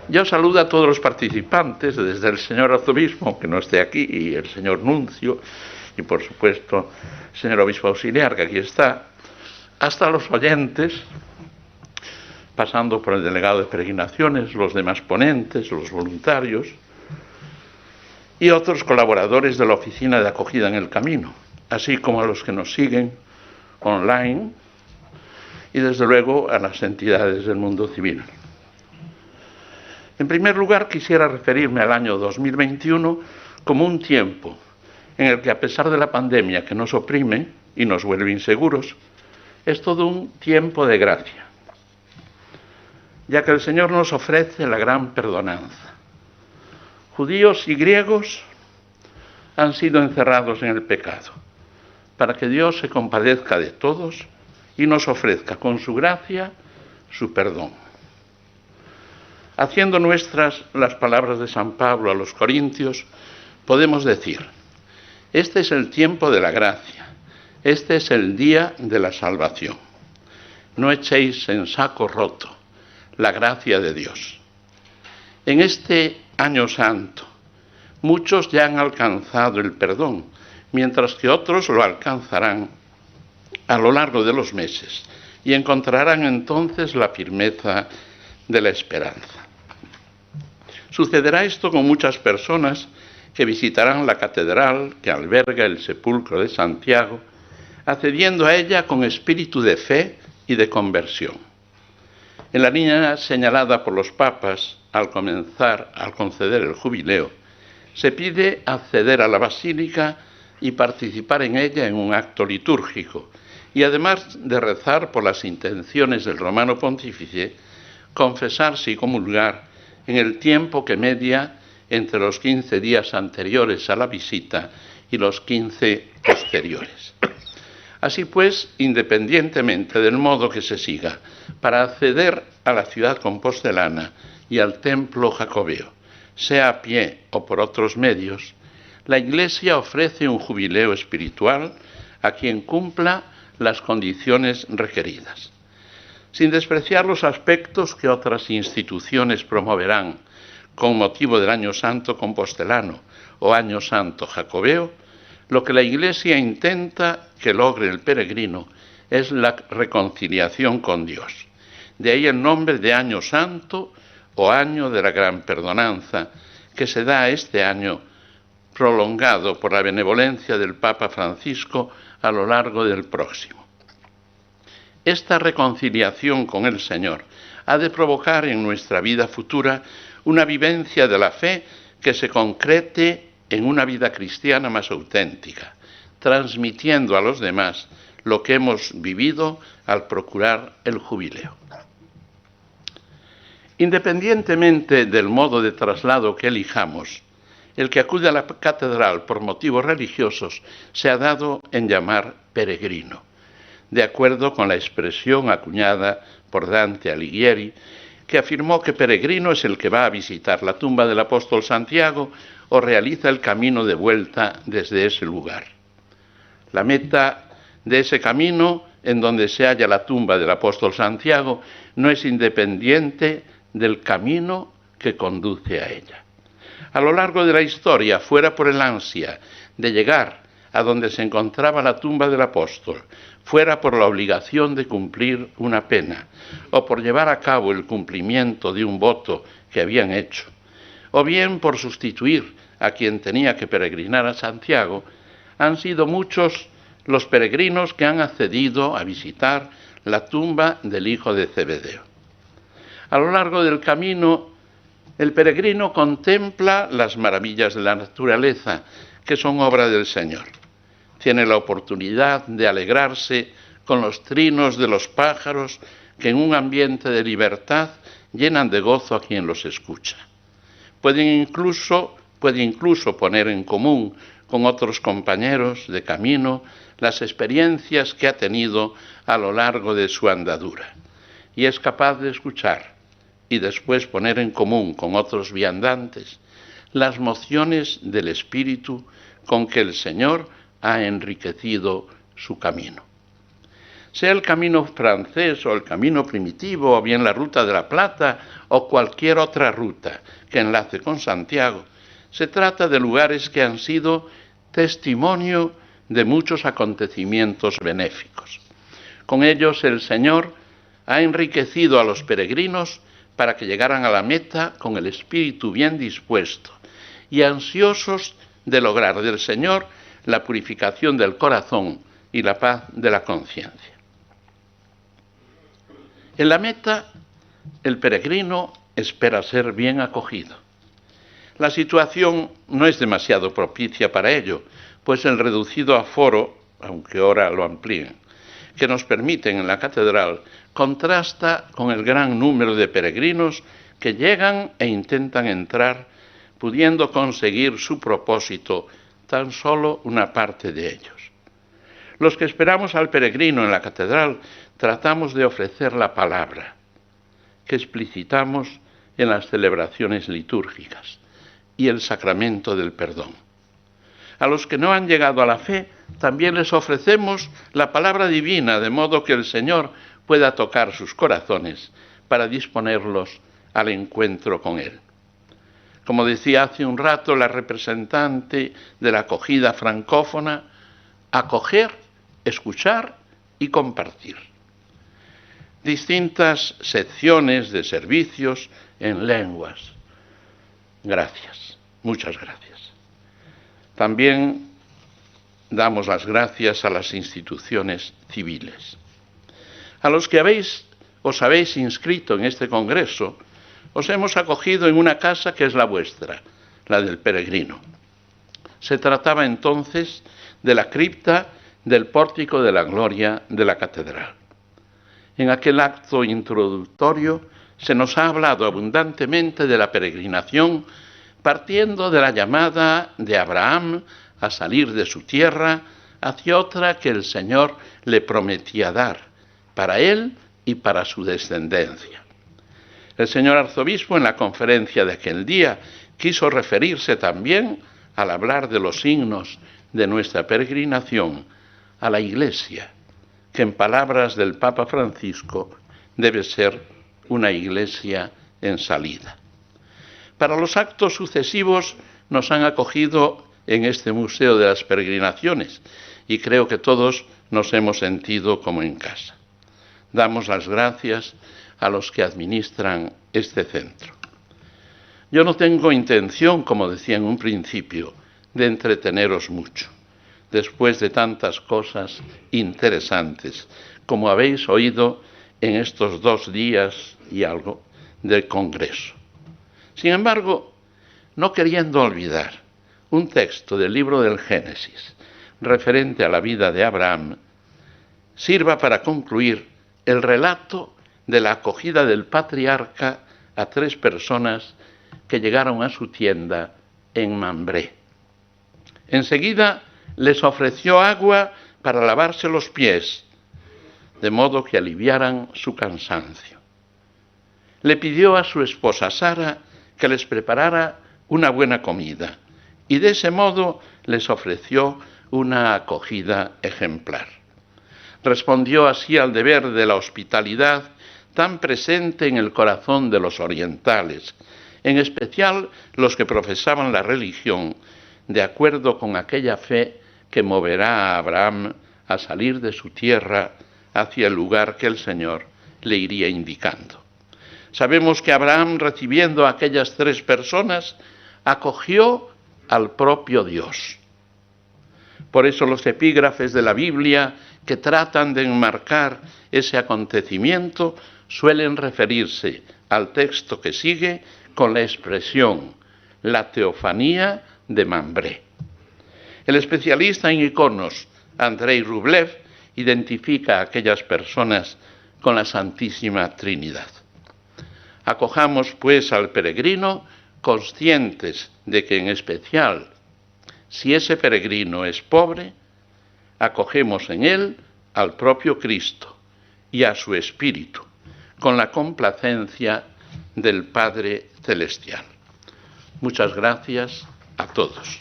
Yo saludo a todos los participantes, desde el señor arzobispo, que no esté aquí, y el señor nuncio, y por supuesto el señor obispo auxiliar, que aquí está, hasta los oyentes, pasando por el delegado de peregrinaciones, los demás ponentes, los voluntarios y otros colaboradores de la Oficina de Acogida en el Camino, así como a los que nos siguen online y desde luego a las entidades del mundo civil. En primer lugar, quisiera referirme al año 2021 como un tiempo en el que, a pesar de la pandemia que nos oprime y nos vuelve inseguros, es todo un tiempo de gracia, ya que el Señor nos ofrece la gran perdonanza. Judíos y griegos han sido encerrados en el pecado, para que Dios se compadezca de todos y nos ofrezca con su gracia su perdón. Haciendo nuestras las palabras de San Pablo a los Corintios, podemos decir: este es el tiempo de la gracia, este es el día de la salvación. No echéis en saco roto la gracia de Dios. En este año santo, muchos ya han alcanzado el perdón, mientras que otros lo alcanzarán a lo largo de los meses y encontrarán entonces la firmeza de la esperanza. Sucederá esto con muchas personas que visitarán la catedral que alberga el sepulcro de Santiago, accediendo a ella con espíritu de fe y de conversión. En la línea señalada por los papas al conceder el jubileo, se pide acceder a la basílica y participar en ella en un acto litúrgico, y además de rezar por las intenciones del romano pontífice, confesarse y comulgar en el tiempo que media entre los 15 días anteriores a la visita y los 15 posteriores. Así pues, independientemente del modo que se siga para acceder a la ciudad compostelana y al templo jacobeo, sea a pie o por otros medios, la Iglesia ofrece un jubileo espiritual a quien cumpla las condiciones requeridas. Sin despreciar los aspectos que otras instituciones promoverán con motivo del Año Santo compostelano o Año Santo jacobeo, lo que la Iglesia intenta que logre el peregrino es la reconciliación con Dios. De ahí el nombre de Año Santo o Año de la Gran Perdonanza, que se da este año prolongado por la benevolencia del Papa Francisco a lo largo del próximo. Esta reconciliación con el Señor ha de provocar en nuestra vida futura una vivencia de la fe que se concrete en una vida cristiana más auténtica, transmitiendo a los demás lo que hemos vivido al procurar el jubileo. Independientemente del modo de traslado que elijamos, el que acude a la catedral por motivos religiosos se ha dado en llamar peregrino, de acuerdo con la expresión acuñada por Dante Alighieri, que afirmó que peregrino es el que va a visitar la tumba del apóstol Santiago o realiza el camino de vuelta desde ese lugar. La meta de ese camino, en donde se halla la tumba del apóstol Santiago, no es independiente del camino que conduce a ella. A lo largo de la historia, fuera por el ansia de llegar a donde se encontraba la tumba del apóstol, fuera por la obligación de cumplir una pena, o por llevar a cabo el cumplimiento de un voto que habían hecho, o bien por sustituir a quien tenía que peregrinar a Santiago, han sido muchos los peregrinos que han accedido a visitar la tumba del hijo de Zebedeo. A lo largo del camino, el peregrino contempla las maravillas de la naturaleza, que son obra del Señor. Tiene la oportunidad de alegrarse con los trinos de los pájaros que en un ambiente de libertad llenan de gozo a quien los escucha. Puede incluso poner en común con otros compañeros de camino las experiencias que ha tenido a lo largo de su andadura, y es capaz de escuchar y después poner en común con otros viandantes las mociones del espíritu con que el Señor ha enriquecido su camino. sea el camino francés o el camino primitivo, o bien la Ruta de la Plata o cualquier otra ruta que enlace con Santiago, se trata de lugares que han sido testimonio de muchos acontecimientos benéficos. Con ellos el Señor ha enriquecido a los peregrinos para que llegaran a la meta con el espíritu bien dispuesto y ansiosos de lograr del Señor la purificación del corazón y la paz de la conciencia. En la meta, el peregrino espera ser bien acogido. La situación no es demasiado propicia para ello, pues el reducido aforo, aunque ahora lo amplíen, que nos permiten en la catedral, contrasta con el gran número de peregrinos que llegan e intentan entrar, pudiendo conseguir su propósito tan solo una parte de ellos. Los que esperamos al peregrino en la catedral tratamos de ofrecer la palabra, que explicitamos en las celebraciones litúrgicas, y el sacramento del perdón. A los que no han llegado a la fe, también les ofrecemos la palabra divina, de modo que el Señor pueda tocar sus corazones para disponerlos al encuentro con Él. Como decía hace un rato la representante de la acogida francófona, acoger, escuchar y compartir. Distintas secciones de servicios en lenguas. Gracias, muchas gracias. También damos las gracias a las instituciones civiles. A los que os habéis inscrito en este congreso, os hemos acogido en una casa que es la vuestra, la del peregrino. Se trataba entonces de la cripta del pórtico de la gloria de la catedral. En aquel acto introductorio se nos ha hablado abundantemente de la peregrinación, partiendo de la llamada de Abraham a salir de su tierra hacia otra que el Señor le prometía dar, para él y para su descendencia. El señor arzobispo, en la conferencia de aquel día, quiso referirse también, al hablar de los signos de nuestra peregrinación, a la Iglesia, que en palabras del Papa Francisco debe ser una Iglesia en salida. Para los actos sucesivos nos han acogido en este Museo de las Peregrinaciones y creo que todos nos hemos sentido como en casa. Damos las gracias a los que administran este centro. Yo no tengo intención, como decía en un principio, de entreteneros mucho, después de tantas cosas interesantes, como habéis oído en estos 2 días y algo del Congreso. Sin embargo, no queriendo olvidar un texto del libro del Génesis, referente a la vida de Abraham, sirva para concluir el relato de la acogida del patriarca a 3 personas que llegaron a su tienda en Mambré. Enseguida les ofreció agua para lavarse los pies, de modo que aliviaran su cansancio. Le pidió a su esposa Sara que les preparara una buena comida y de ese modo les ofreció una acogida ejemplar. Respondió así al deber de la hospitalidad tan presente en el corazón de los orientales, en especial los que profesaban la religión de acuerdo con aquella fe que moverá a Abraham a salir de su tierra hacia el lugar que el Señor le iría indicando. Sabemos que Abraham, recibiendo a aquellas 3 personas, acogió al propio Dios. Por eso los epígrafes de la Biblia que tratan de enmarcar ese acontecimiento suelen referirse al texto que sigue con la expresión la teofanía de Mambré. El especialista en iconos Andrei Rublev identifica a aquellas personas con la Santísima Trinidad. Acojamos pues al peregrino conscientes de que en especial, si ese peregrino es pobre, acogemos en él al propio Cristo y a su Espíritu, con la complacencia del Padre Celestial. Muchas gracias a todos.